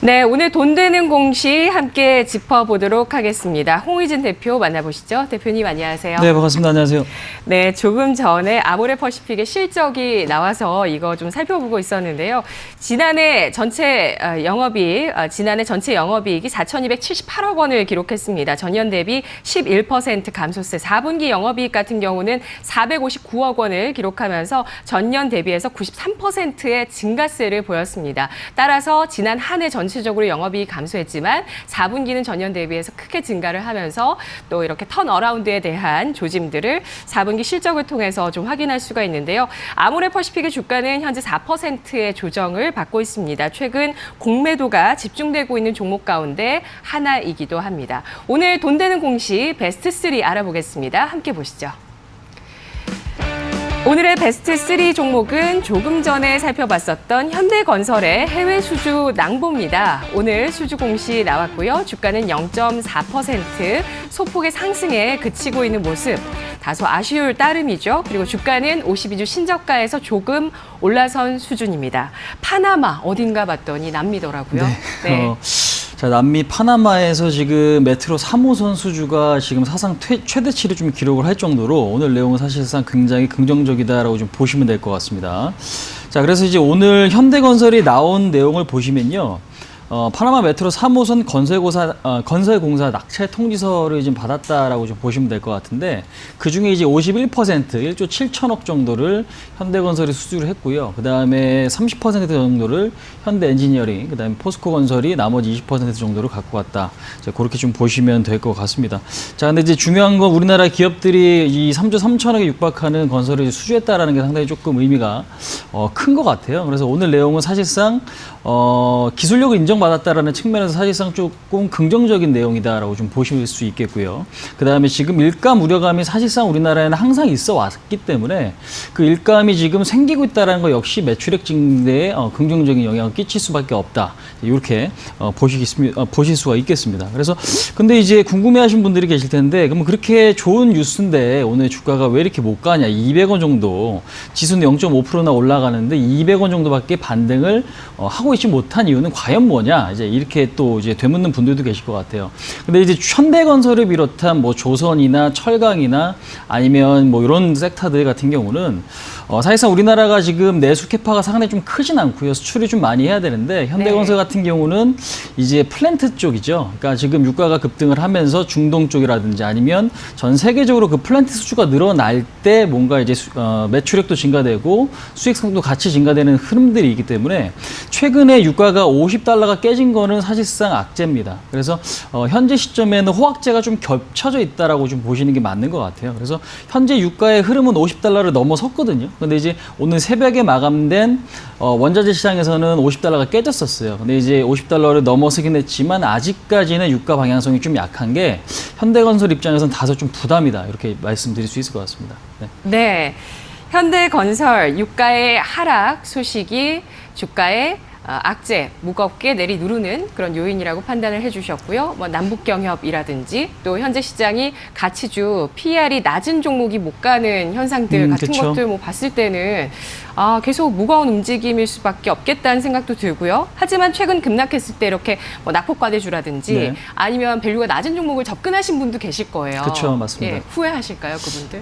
네, 오늘 돈 되는 공시 함께 짚어보도록 하겠습니다. 홍의진 대표 만나보시죠. 대표님 안녕하세요. 네, 반갑습니다. 안녕하세요. 네, 조금 전에 아모레퍼시픽의 실적이 나와서 이거 좀 살펴보고 있었는데요. 지난해 전체 영업이익이 4,278억 원을 기록했습니다. 전년 대비 11% 감소세. 4분기 영업이익 같은 경우는 459억 원을 기록하면서 전년 대비해서 93%의 증가세를 보였습니다. 따라서 지난 한 해 전체적으로 영업이익이 감소했지만 4분기는 전년 대비해서 크게 증가를 하면서 또 이렇게 턴어라운드에 대한 조짐들을 4분기 실적을 통해서 좀 확인할 수가 있는데요. 아모레퍼시픽의 주가는 현재 4%의 조정을 받고 있습니다. 최근 공매도가 집중되고 있는 종목 가운데 하나이기도 합니다. 오늘 돈 되는 공시 베스트 3 알아보겠습니다. 함께 보시죠. 오늘의 베스트 3 종목은 조금 전에 살펴봤었던 현대건설의 해외 수주 낭보입니다. 오늘 수주 공시 나왔고요. 주가는 0.4% 소폭의 상승에 그치고 있는 모습. 다소 아쉬울 따름이죠. 그리고 주가는 52주 신저가에서 조금 올라선 수준입니다. 파나마 어딘가 봤더니 남미더라고요. 네. 자, 남미 파나마에서 지금 메트로 3호선 수주가 지금 사상 최대치를 좀 기록을 할 정도로 오늘 내용은 사실상 굉장히 긍정적이다라고 좀 보시면 될 것 같습니다. 자, 그래서 이제 오늘 현대건설이 나온 내용을 보시면요. 파나마 메트로 3호선 건설공사 낙찰 통지서를 지금 받았다라고 좀 보시면 될 것 같은데, 그 중에 이제 51%, 1조 7천억 정도를 현대건설이 수주를 했고요. 그 다음에 30% 정도를 현대엔지니어링, 그 다음에 포스코건설이 나머지 20% 정도를 갖고 왔다. 자, 그렇게 좀 보시면 될 것 같습니다. 자, 근데 이제 중요한 건 우리나라 기업들이 이 3조 3천억에 육박하는 건설을 수주했다라는 게 상당히 조금 의미가 큰 것 같아요. 그래서 오늘 내용은 사실상 기술력을 인정받았다라는 측면에서 사실상 조금 긍정적인 내용이다라고 좀 보실 수 있겠고요. 그 다음에 지금 일감 우려감이 사실상 우리나라에는 항상 있어 왔기 때문에 그 일감이 지금 생기고 있다는 거 역시 매출액 증대에 긍정적인 영향을 끼칠 수밖에 없다. 이렇게 보실 수가 있겠습니다. 그래서 근데 이제 궁금해하신 분들이 계실 텐데, 그러면 그렇게 좋은 뉴스인데 오늘 주가가 왜 이렇게 못 가냐? 200원 정도, 지수는 0.5%나 올라가는데 200원 정도밖에 반등을 하고 있지 못한 이유는 과연 뭐냐? 이제 이렇게 또 이제 되묻는 분들도 계실 것 같아요. 근데 이제 현대건설을 비롯한 뭐 조선이나 철강이나 아니면 뭐 이런 섹터들 같은 경우는 사실상 우리나라가 지금 내수 캐파가 상당히 좀 크진 않고요. 수출이 좀 많이 해야 되는데 현대건설 같은 경우는 이제 플랜트 쪽이죠. 그러니까 지금 유가가 급등을 하면서 중동 쪽이라든지 아니면 전 세계적으로 그 플랜트 수주가 늘어날 때 뭔가 이제 매출액도 증가되고 수익성도 같이 증가되는 흐름들이 있기 때문에 최근에 유가가 50달러가 깨진 거는 사실상 악재입니다. 그래서 현재 시점에는 호황제가 좀 겹쳐져 있다라고 좀 보시는 게 맞는 것 같아요. 그래서 현재 유가의 흐름은 50달러를 넘어섰거든요. 근데 이제 오늘 새벽에 마감된 원자재 시장에서는 50달러가 깨졌었어요. 근데 이제 50달러를 넘어서긴 했지만 아직까지는 유가 방향성이 좀 약한 게 현대건설 입장에서는 다소 좀 부담이다. 이렇게 말씀드릴 수 있을 것 같습니다. 네. 현대건설 유가의 하락 소식이 주가의 악재 무겁게 내리누르는 그런 요인이라고 판단을 해주셨고요. 뭐 남북경협이라든지 또 현재 시장이 가치주 PER이 낮은 종목이 못 가는 현상들 같은 그쵸. 것들 뭐 봤을 때는 계속 무거운 움직임일 수밖에 없겠다는 생각도 들고요. 하지만 최근 급락했을 때 이렇게 뭐 낙폭과대주라든지 아니면 밸류가 낮은 종목을 접근하신 분도 계실 거예요. 그렇죠, 맞습니다. 예, 후회하실까요, 그분들?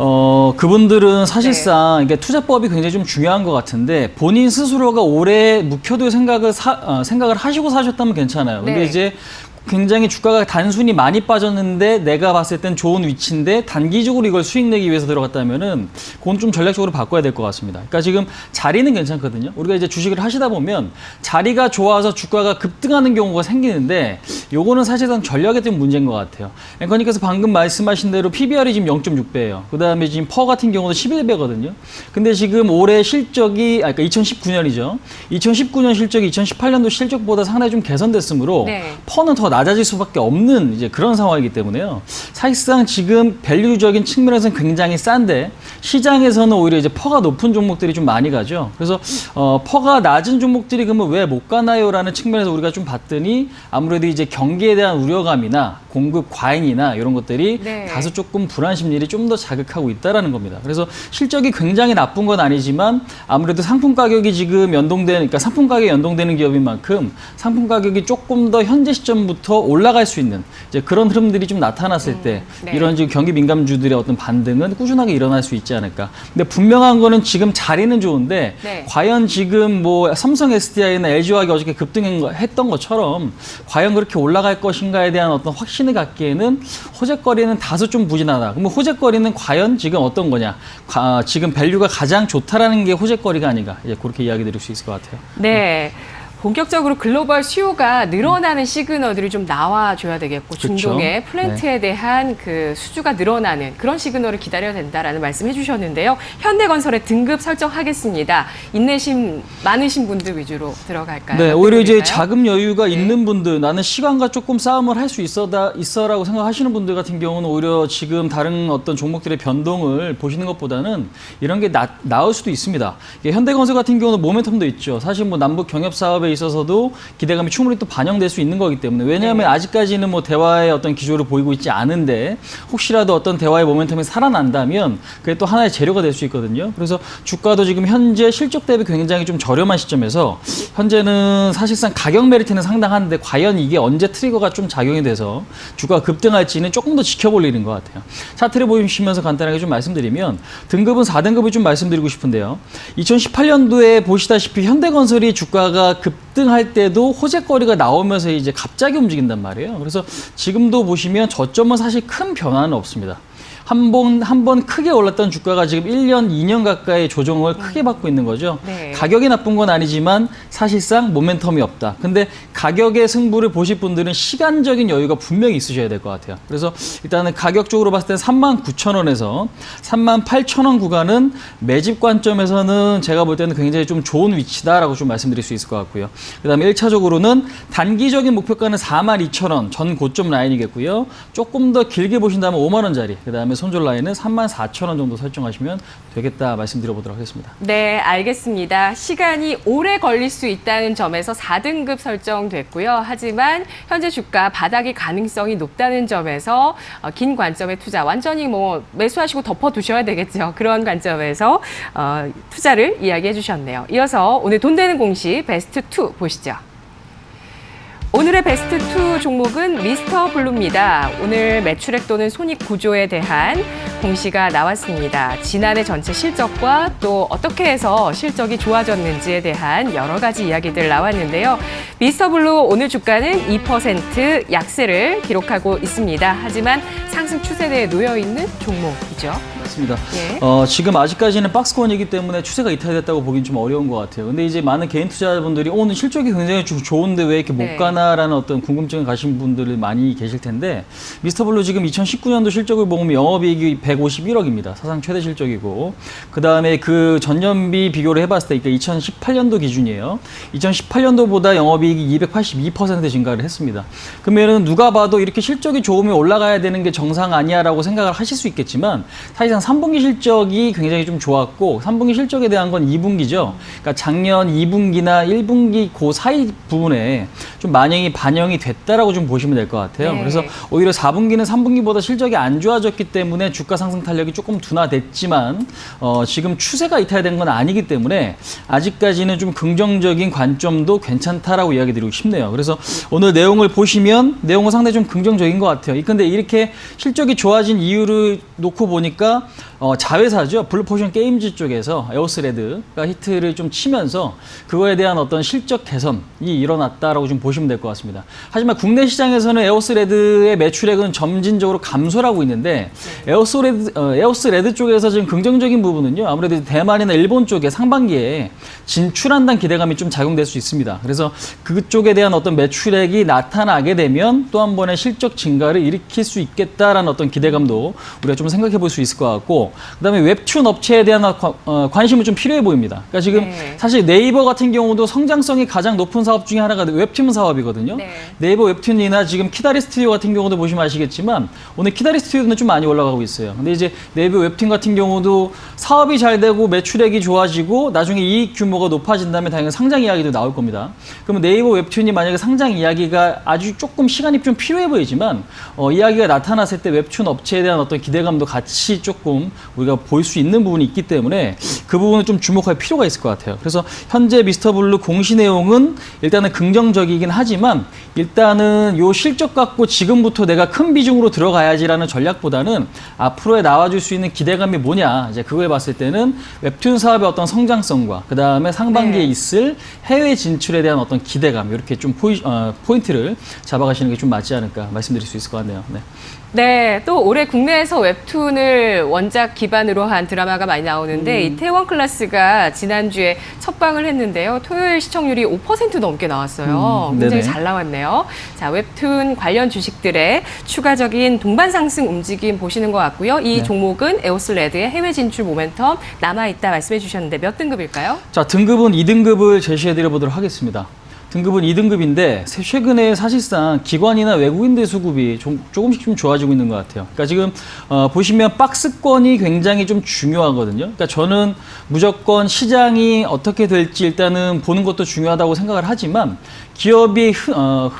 그분들은 사실상 이게 투자법이 굉장히 좀 중요한 것 같은데 본인 스스로가 오래 묵혀둘 생각을 하시고 사셨다면 괜찮아요. 근데 이제 굉장히 주가가 단순히 많이 빠졌는데 내가 봤을 땐 좋은 위치인데 단기적으로 이걸 수익 내기 위해서 들어갔다면은 그건 좀 전략적으로 바꿔야 될 것 같습니다. 그러니까 지금 자리는 괜찮거든요. 우리가 이제 주식을 하시다 보면 자리가 좋아서 주가가 급등하는 경우가 생기는데 요거는 사실상 전략에 대한 문제인 것 같아요. 앵커님께서 방금 말씀하신 대로 PBR이 지금 0.6배예요. 그 다음에 지금 퍼 같은 경우도 11배거든요. 근데 지금 올해 실적이, 그러니까 2019년이죠. 2019년 실적이 2018년도 실적보다 상당히 좀 개선됐으므로 퍼는 더 낮아질 수밖에 없는 이제 그런 상황이기 때문에요. 사실상 지금 밸류적인 측면에서는 굉장히 싼데 시장에서는 오히려 이제 퍼가 높은 종목들이 좀 많이 가죠. 그래서 퍼가 낮은 종목들이 그러면 왜 못 가나요라는 측면에서 우리가 좀 봤더니 아무래도 이제 경기에 대한 우려감이나 공급 과잉이나 이런 것들이 네. 다소 조금 불안 심리를 좀 더 자극하고 있다라는 겁니다. 그래서 실적이 굉장히 나쁜 건 아니지만 아무래도 상품 가격이 지금 그러니까 상품 가격이 연동되는 기업인 만큼 상품 가격이 조금 더 현재 시점부터 올라갈 수 있는 이제 그런 흐름들이 좀 나타났을 때 네. 이런 지금 경기 민감주들의 어떤 반등은 꾸준하게 일어날 수 있지 않을까. 근데 분명한 거는 지금 자리는 좋은데 네. 과연 지금 뭐 삼성 SDI나 LG화학이 어저께 급등했던 것처럼 과연 그렇게 올라갈 것인가에 대한 어떤 확신을 갖기에는 호재거리는 다소 좀 부진하다. 그러면 호재거리는 과연 지금 어떤 거냐? 지금 밸류가 가장 좋다라는 게 호재거리가 아닌가? 이제 그렇게 이야기 드릴 수 있을 것 같아요. 네. 본격적으로 글로벌 수요가 늘어나는 시그널들이 좀 나와줘야 되겠고 그렇죠. 중동의 플랜트에 대한 그 수주가 늘어나는 그런 시그널을 기다려야 된다라는 말씀해 주셨는데요. 현대건설의 등급 설정하겠습니다. 인내심 많으신 분들 위주로 들어갈까요? 네, 오히려 이제 드릴까요? 자금 여유가 있는 분들, 나는 시간과 조금 싸움을 할 수 있어라고 생각하시는 분들 같은 경우는 오히려 지금 다른 어떤 종목들의 변동을 보시는 것보다는 이런 게 나을 수도 있습니다. 현대건설 같은 경우는 모멘텀도 있죠. 사실 뭐 남북 경협 사업에 있어서도 기대감이 충분히 또 반영될 수 있는 거기 때문에 왜냐하면 아직까지는 뭐 대화의 어떤 기조를 보이고 있지 않은데 혹시라도 어떤 대화의 모멘텀이 살아난다면 그게 또 하나의 재료가 될 수 있거든요. 그래서 주가도 지금 현재 실적 대비 굉장히 좀 저렴한 시점에서 현재는 사실상 가격 메리트는 상당한데 과연 이게 언제 트리거가 좀 작용이 돼서 주가가 급등할지는 조금 더 지켜볼 일인 것 같아요. 차트를 보시면서 간단하게 좀 말씀드리면 등급은 4등급을 좀 말씀드리고 싶은데요. 2018년도에 보시다시피 현대건설이 주가가 급등할 때도 호재거리가 나오면서 이제 갑자기 움직인단 말이에요. 그래서 지금도 보시면 저점은 사실 큰 변화는 없습니다. 한 번 크게 올랐던 주가가 지금 1년, 2년 가까이 조정을 크게 받고 있는 거죠. 네. 가격이 나쁜 건 아니지만 사실상 모멘텀이 없다. 근데 가격의 승부를 보실 분들은 시간적인 여유가 분명히 있으셔야 될 것 같아요. 그래서 일단은 가격적으로 봤을 때 39,000원에서 38,000원 구간은 매집 관점에서는 제가 볼 때는 굉장히 좀 좋은 위치다라고 좀 말씀드릴 수 있을 것 같고요. 그다음에 1차적으로는 단기적인 목표가는 42,000원 전 고점 라인이겠고요. 조금 더 길게 보신다면 5만 원짜리. 그다음에 손절 라인은 34,000원 정도 설정하시면 되겠다 말씀드려보도록 하겠습니다. 네, 알겠습니다. 시간이 오래 걸릴 수 있다는 점에서 4등급 설정됐고요. 하지만 현재 주가 바닥의 가능성이 높다는 점에서 긴 관점의 투자, 완전히 뭐 매수하시고 덮어두셔야 되겠죠. 그런 관점에서 투자를 이야기해 주셨네요. 이어서 오늘 돈 되는 공시 베스트 2 보시죠. 오늘의 베스트 2 종목은 미스터 블루입니다. 오늘 매출액 또는 손익 구조에 대한 공시가 나왔습니다. 지난해 전체 실적과 또 어떻게 해서 실적이 좋아졌는지에 대한 여러 가지 이야기들 나왔는데요. 미스터 블루 오늘 주가는 2% 약세를 기록하고 있습니다. 하지만 상승 추세대에 놓여 있는 종목이죠. 맞습니다. 예. 지금 아직까지는 박스권이기 때문에 추세가 이탈됐다고 보기는 좀 어려운 것 같아요. 근데 이제 많은 개인 투자자분들이 오늘 실적이 굉장히 좀 좋은데 왜 이렇게 못 네. 가나라는 어떤 궁금증을 가신 분들이 많이 계실 텐데 미스터블루 지금 2019년도 실적을 보면 영업이익이 151억입니다. 사상 최대 실적이고 그 다음에 그 전년비 비교를 해봤을 때 그러니까 2018년도 기준이에요. 2018년도보다 영업이익이 282% 증가를 했습니다. 그러면은 누가 봐도 이렇게 실적이 좋으면 올라가야 되는 게 정상 아니야라고 생각을 하실 수 있겠지만 사실상 3분기 실적이 굉장히 좀 좋았고 3분기 실적에 대한 건 2분기죠. 그러니까 작년 2분기나 1분기 그 사이 부분에 좀 반영이 됐다라고 좀 보시면 될 것 같아요. 네. 그래서 오히려 4분기는 3분기보다 실적이 안 좋아졌기 때문에 주가 상승 탄력이 조금 둔화됐지만 지금 추세가 이탈된 건 아니기 때문에 아직까지는 좀 긍정적인 관점도 괜찮다라고 이야기 드리고 싶네요. 그래서 오늘 내용을 보시면 내용은 상당히 좀 긍정적인 것 같아요. 근데 이렇게 실적이 좋아진 이유를 놓고 보니까 자회사죠. 블루포션 게임즈 쪽에서 에오스레드가 히트를 좀 치면서 그거에 대한 어떤 실적 개선이 일어났다라고 좀 보시면 될 것 같습니다. 하지만 국내 시장에서는 에오스레드의 매출액은 점진적으로 감소를 하고 있는데 에오스레드 쪽에서 지금 긍정적인 부분은요. 아무래도 대만이나 일본 쪽에 상반기에 진출한다는 기대감이 좀 작용될 수 있습니다. 그래서 그쪽에 대한 어떤 매출액이 나타나게 되면 또 한 번의 실적 증가를 일으킬 수 있겠다라는 어떤 기대감도 우리가 좀 생각해 볼 수 있을 것 같고 그다음에 웹툰 업체에 대한 관심은 좀 필요해 보입니다. 그러니까 지금 네. 사실 네이버 같은 경우도 성장성이 가장 높은 사업 중에 하나가 웹툰 사업이거든요. 네. 네이버 웹툰이나 지금 키다리 스튜디오 같은 경우도 보시면 아시겠지만 오늘 키다리 스튜디오는 좀 많이 올라가고 있어요. 근데 이제 네이버 웹툰 같은 경우도 사업이 잘 되고 매출액이 좋아지고 나중에 이익 규모가 높아진다면 당연히 상장 이야기도 나올 겁니다. 그러면 네이버 웹툰이 만약에 상장 이야기가 아주 조금 시간이 좀 필요해 보이지만 이야기가 나타났을 때 웹툰 업체에 대한 어떤 기대감도 같이 조금 우리가 볼 수 있는 부분이 있기 때문에 그 부분을 좀 주목할 필요가 있을 것 같아요. 그래서 현재 미스터블루 공시 내용은 일단은 긍정적이긴 하지만 일단은 요 실적 갖고 지금부터 내가 큰 비중으로 들어가야지라는 전략보다는 앞으로에 나와줄 수 있는 기대감이 뭐냐, 이제 그걸 봤을 때는 웹툰 사업의 어떤 성장성과 그 다음에 상반기에 네. 있을 해외 진출에 대한 어떤 기대감, 이렇게 좀 포인트를 잡아가시는 게 좀 맞지 않을까 말씀드릴 수 있을 것 같네요. 네. 네, 또 올해 국내에서 웹툰을 원작 기반으로 한 드라마가 많이 나오는데 이태원 클라스가 지난주에 첫 방을 했는데요. 토요일 시청률이 5% 넘게 나왔어요. 굉장히 네네. 잘 나왔네요. 자, 웹툰 관련 주식들의 추가적인 동반 상승 움직임 보시는 것 같고요. 이 네. 종목은 에오슬레드의 해외 진출 모멘텀 남아있다 말씀해 주셨는데 몇 등급일까요? 자, 등급은 2등급을 제시해드려 보도록 하겠습니다. 등급은 2등급인데 최근에 사실상 기관이나 외국인들 수급이 조금씩 좀 좋아지고 있는 것 같아요. 그러니까 지금 보시면 박스권이 굉장히 좀 중요하거든요. 그러니까 저는 무조건 시장이 어떻게 될지 일단은 보는 것도 중요하다고 생각을 하지만 기업이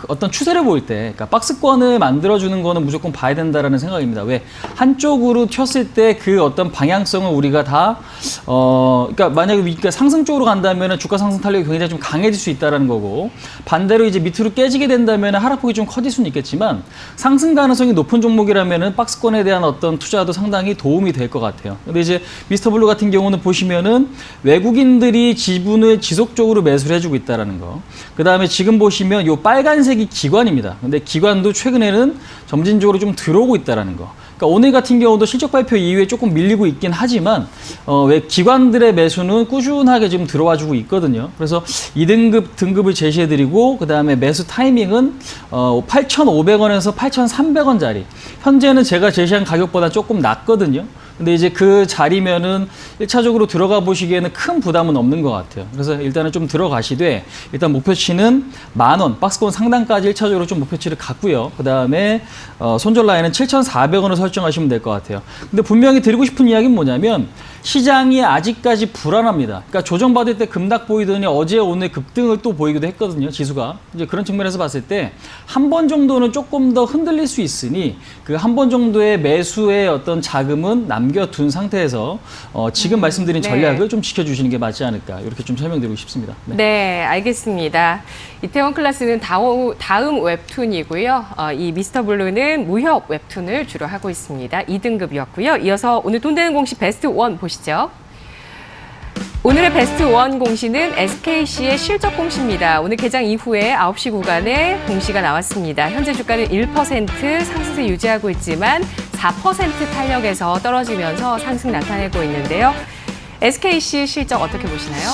어떤 추세를 보일 때, 그러니까 박스권을 만들어주는 거는 무조건 봐야 된다라는 생각입니다. 왜? 한쪽으로 튀었을 때 그 어떤 방향성을 우리가 다, 그러니까 만약에 그러니까 상승 쪽으로 간다면 주가 상승 탄력이 굉장히 좀 강해질 수 있다라는 거고, 반대로 이제 밑으로 깨지게 된다면 하락폭이 좀 커질 수는 있겠지만 상승 가능성이 높은 종목이라면은 박스권에 대한 어떤 투자도 상당히 도움이 될 것 같아요. 근데 이제 미스터블루 같은 경우는 보시면은 외국인들이 지분을 지속적으로 매수를 해주고 있다라는 거. 그 다음에 지금 보시면 요 빨간색이 기관입니다. 근데 기관도 최근에는 점진적으로 좀 들어오고 있다라는 거. 그러니까 오늘 같은 경우도 실적 발표 이후에 조금 밀리고 있긴 하지만 왜 기관들의 매수는 꾸준하게 지금 들어와 주고 있거든요. 그래서 2등급 등급을 제시해드리고 그 다음에 매수 타이밍은 8,500원에서 8,300원짜리. 현재는 제가 제시한 가격보다 조금 낮거든요. 근데 이제 그 자리면은 1차적으로 들어가 보시기에는 큰 부담은 없는 것 같아요. 그래서 일단은 좀 들어가시되 일단 목표치는 10,000원, 박스권 상단까지 1차적으로 좀 목표치를 갖고요. 그 다음에 손절 라인은 7,400원을 설정하시면 될 것 같아요. 근데 분명히 드리고 싶은 이야기는 뭐냐면 시장이 아직까지 불안합니다. 그러니까 조정받을 때 급락 보이더니 어제 오늘 급등을 또 보이기도 했거든요. 지수가. 이제 그런 측면에서 봤을 때 한 번 정도는 조금 더 흔들릴 수 있으니 그 한 번 정도의 매수의 어떤 자금은 남겨둔 상태에서 지금 말씀드린 네. 전략을 좀 지켜주시는 게 맞지 않을까 이렇게 좀 설명드리고 싶습니다. 네. 네, 알겠습니다. 이태원 클라스는 다음 웹툰이고요. 이 미스터블루는 무협 웹툰을 주로 하고 있습니다. 2등급이었고요. 이어서 오늘 돈 되는 공시 베스트 1 보시죠. 오늘의 베스트 1 공시는 SKC의 실적 공시입니다. 오늘 개장 이후에 9시 구간에 공시가 나왔습니다. 현재 주가는 1% 상승세 유지하고 있지만 4% 탄력에서 떨어지면서 상승 나타내고 있는데요. SKC 실적 어떻게 보시나요?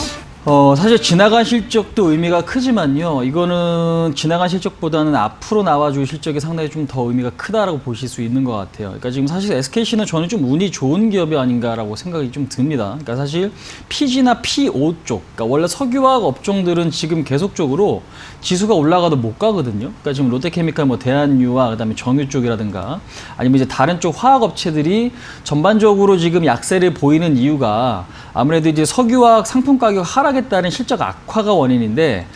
사실 지나간 실적도 의미가 크지만요. 이거는 지나간 실적보다는 앞으로 나와줄 실적이 상당히 좀 더 의미가 크다라고 보실 수 있는 것 같아요. 그러니까 지금 사실 SKC는 저는 좀 운이 좋은 기업이 아닌가라고 생각이 좀 듭니다. 그러니까 사실 PG나 PO 쪽, 그러니까 원래 석유화학 업종들은 지금 계속적으로 지수가 올라가도 못 가거든요. 그러니까 지금 롯데케미칼, 대한유화, 그다음에 정유 쪽이라든가 아니면 이제 다른 쪽 화학 업체들이 전반적으로 지금 약세를 보이는 이유가 아무래도 이제 석유화학 상품 가격 하락에 따른 실적 악화가 원인인데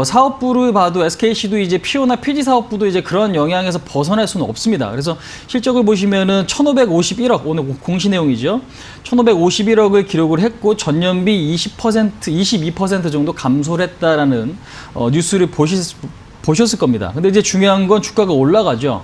사업부를 봐도 SKC도 이제 PO나 PG 사업부도 이제 그런 영향에서 벗어날 수는 없습니다. 그래서 실적을 보시면은 1,551억 오늘 공시 내용이죠. 1,551억을 기록을 했고 전년비 22% 정도 감소를 했다라는 뉴스를 보셨을 겁니다. 근데 이제 중요한 건 주가가 올라가죠.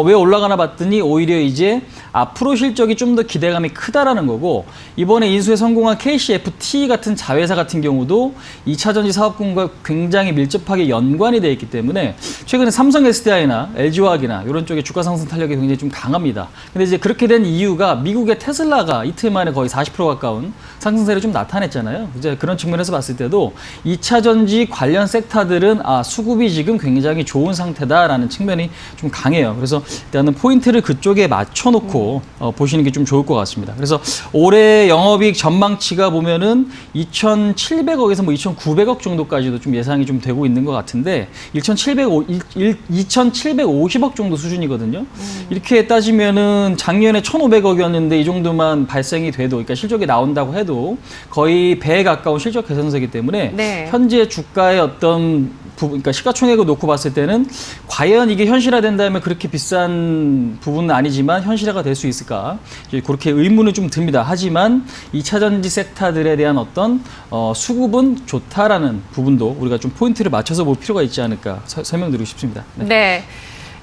왜 올라가나 봤더니 오히려 이제 앞으로 실적이 좀 더 기대감이 크다라는 거고 이번에 인수에 성공한 KCFT 같은 자회사 같은 경우도 2차 전지 사업군과 굉장히 밀접하게 연관이 되어 있기 때문에 최근에 삼성 SDI나 LG화학이나 이런 쪽에 주가 상승 탄력이 굉장히 좀 강합니다. 근데 이제 그렇게 된 이유가 미국의 테슬라가 이틀 만에 거의 40% 가까운 상승세를 좀 나타냈잖아요. 이제 그런 측면에서 봤을 때도 2차 전지 관련 섹터들은 수급이 지금 굉장히 좋은 상태다라는 측면이 좀 강해요. 그래서 일단은 포인트를 그쪽에 맞춰놓고 보시는 게 좀 좋을 것 같습니다. 그래서 올해 영업이익 전망치가 보면은 2,700억에서 뭐 2,900억 정도까지도 좀 예상이 좀 되고 있는 것 같은데 2,750억 정도 수준이거든요. 이렇게 따지면은 작년에 1,500억이었는데 이 정도만 발생이 돼도, 그러니까 실적이 나온다고 해도 거의 배에 가까운 실적 개선세이기 때문에 네. 현재 주가의 어떤 그러니까 시가총액을 놓고 봤을 때는 과연 이게 현실화된다면 그렇게 비싼 부분은 아니지만 현실화가 될 수 있을까? 이제 그렇게 의문은 좀 듭니다. 하지만 2차 전지 섹터들에 대한 어떤 수급은 좋다라는 부분도 우리가 좀 포인트를 맞춰서 볼 필요가 있지 않을까 설명드리고 싶습니다. 네. 네.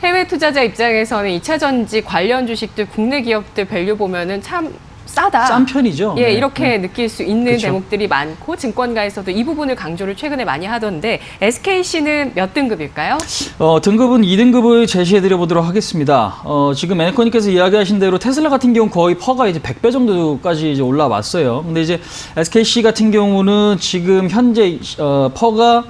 해외 투자자 입장에서는 2차 전지 관련 주식들, 국내 기업들 밸류 보면은 참 싸다. 싼 편이죠. 예, 네. 이렇게 느낄 수 있는 그쵸. 대목들이 많고 증권가에서도 이 부분을 강조를 최근에 많이 하던데 SKC는 몇 등급일까요? 등급은 2등급을 제시해드려 보도록 하겠습니다. 지금 애너커님께서 이야기하신 대로 테슬라 같은 경우 거의 퍼가 이제 100배 정도까지 이제 올라왔어요. 근데 이제 SKC 같은 경우는 지금 현재 퍼가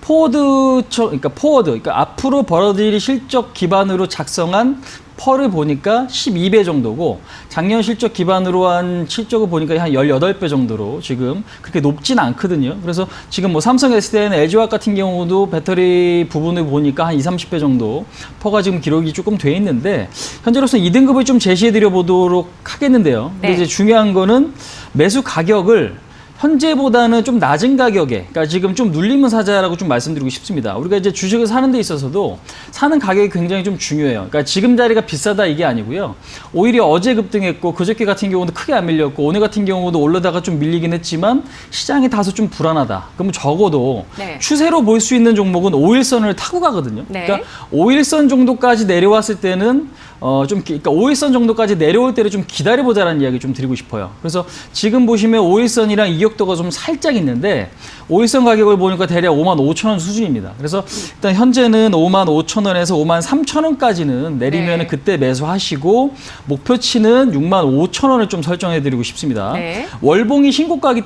그러니까 앞으로 벌어들일 실적 기반으로 작성한 퍼를 보니까 12배 정도고 작년 실적 기반으로 한 실적을 보니까 한 18배 정도로 지금 그렇게 높진 않거든요. 그래서 지금 뭐 삼성 SDI나 LG화학 같은 경우도 배터리 부분을 보니까 한 20, 30배 정도 퍼가 지금 기록이 조금 돼 있는데 현재로서 2등급을 좀 제시해 드려 보도록 하겠는데요. 근데 네. 이제 중요한 거는 매수 가격을 현재보다는 좀 낮은 가격에, 그러니까 지금 좀 눌리면 사자라고 좀 말씀드리고 싶습니다. 우리가 이제 주식을 사는 데 있어서도 사는 가격이 굉장히 좀 중요해요. 그러니까 지금 자리가 비싸다 이게 아니고요. 오히려 어제 급등했고 그저께 같은 경우도 크게 안 밀렸고 오늘 같은 경우도 올라다가 좀 밀리긴 했지만 시장이 다소 좀 불안하다. 그럼 적어도 네. 추세로 볼 수 있는 종목은 5일선을 타고 가거든요. 네. 그러니까 5일선 정도까지 내려왔을 때는 그러니까 5일선 정도까지 내려올 때를 좀 기다려보자라는 이야기 좀 드리고 싶어요. 그래서 지금 보시면 5일선이랑 이격도가 좀 살짝 있는데 5일선 가격을 보니까 대략 55,000원 수준입니다. 그래서 일단 현재는 55,000원에서 53,000원까지는 내리면 네. 그때 매수하시고 목표치는 65,000원을 좀 설정해드리고 싶습니다. 네. 월봉이 신고가를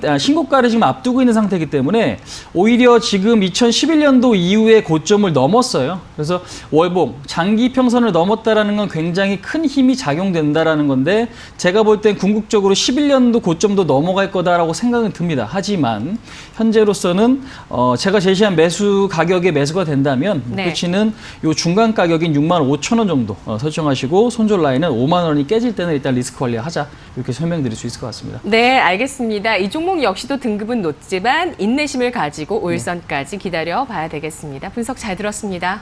지금 앞두고 있는 상태이기 때문에 오히려 지금 2011년도 이후에 고점을 넘었어요. 그래서 월봉, 장기 평선을 넘었다라는 건 굉장히 큰 힘이 작용된다라는 건데 제가 볼 땐 궁극적으로 11년도 고점도 넘어갈 거다라고 생각은 듭니다. 하지만 현재로서는 제가 제시한 매수 가격에 매수가 된다면 네. 목표치는 요 중간 가격인 65,000원 정도 설정하시고 손절 라인은 5만 원이 깨질 때는 일단 리스크 관리하자 이렇게 설명드릴 수 있을 것 같습니다. 네, 알겠습니다. 이 종목 역시도 등급은 높지만 인내심을 가지고 5일선까지 기다려 봐야 되겠습니다. 분석 잘 들었습니다.